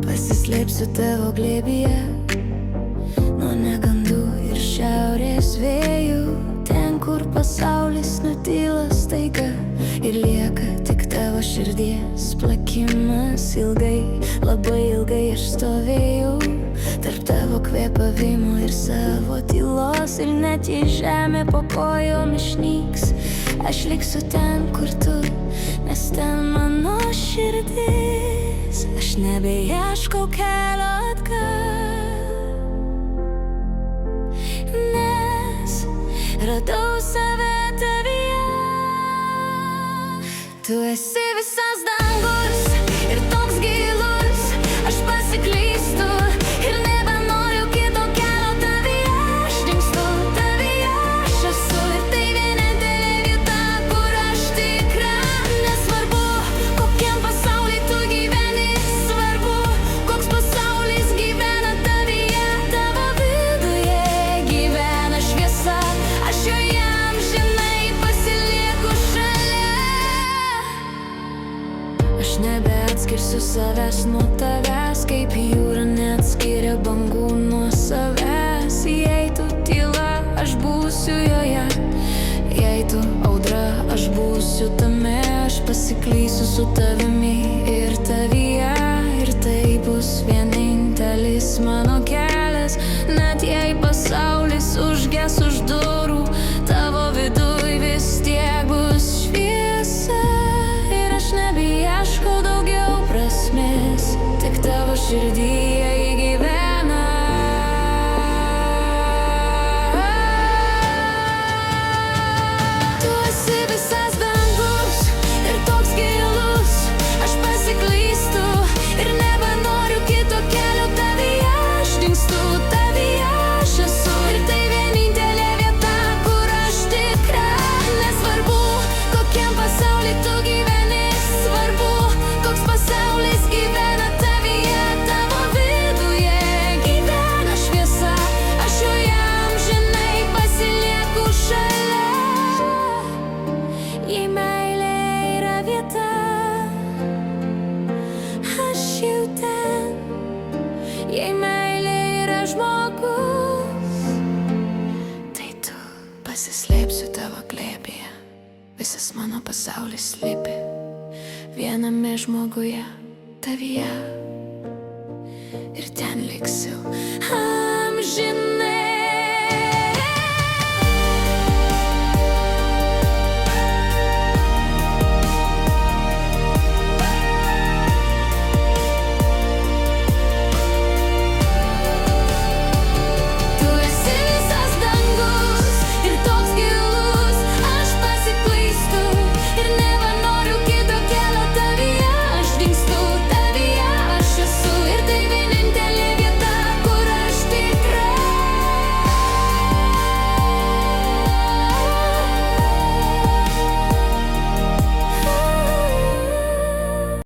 Pasislėpsiu tavo glėbyje nuo negandų ir šiaurės vėjų, ten, kur pasaulis nutyla staiga ir lieka tik tavo širdies plakimas. Ilgai, labai ilgai aš stovėjau tarp tavo kvėpavimo ir savo tylos, ir net jei žemė po kojom išnyks, aš liksiu ten, kur tu, nes ten mano širdis. Aš nebeieškau kelio atgal, nes radau save tavyje. Tu esi visas dangus ir toks gilus, aš pasiklystu ir nebenoriu kito kelio tavyje. Aš dingstu tavyje, aš esu ir tai vienintelė vieta, kur aš tikra. Nesvarbu, kokiam pasauly tu gyveni, svarbu, koks pasaulis gyvena tavyje. Tavo viduje gyvena šviesa, aš joje amžinai pasilieku šalia. Aš nebeatskirsiu savęs nuo tavęs, kaip jūra neatskiria bangų nuo savęs. Jei tu tyla, aš būsiu joje, jei tu audra, aš būsiu tame. Aš pasiklysiu su tavimi ir tavyje, ir tai bus vienintelis mano kelias. Net jei pasaulis užges už durų, tavo viduj vis tiek bus šviesa. Ir aš nebeieškau daugiau prasmės, tik tavo širdyje įgyvena. Tu esi visas dangus ir toks gilus, aš pasiklystu ir nebenoriu kito kelio tavyje. Aš dingstu tavyje, aš esu ir tai vienintelė vieta, kur aš tikra. Nesvarbu, kokiam pasauly tu gyveni, svarbu, koks pasaulis gyvena tavyje. Tavo viduje gyvena šviesa, aš joje amžinai pasilieku šalia. Jei meilė yra vieta, aš jau ten. Jei meilė yra žmogus, tai tu. Pasislėpsiu tavo glėbyje, visas mano pasaulis slypi viename žmoguje, tavyje. Ir ten liksiu amžinai.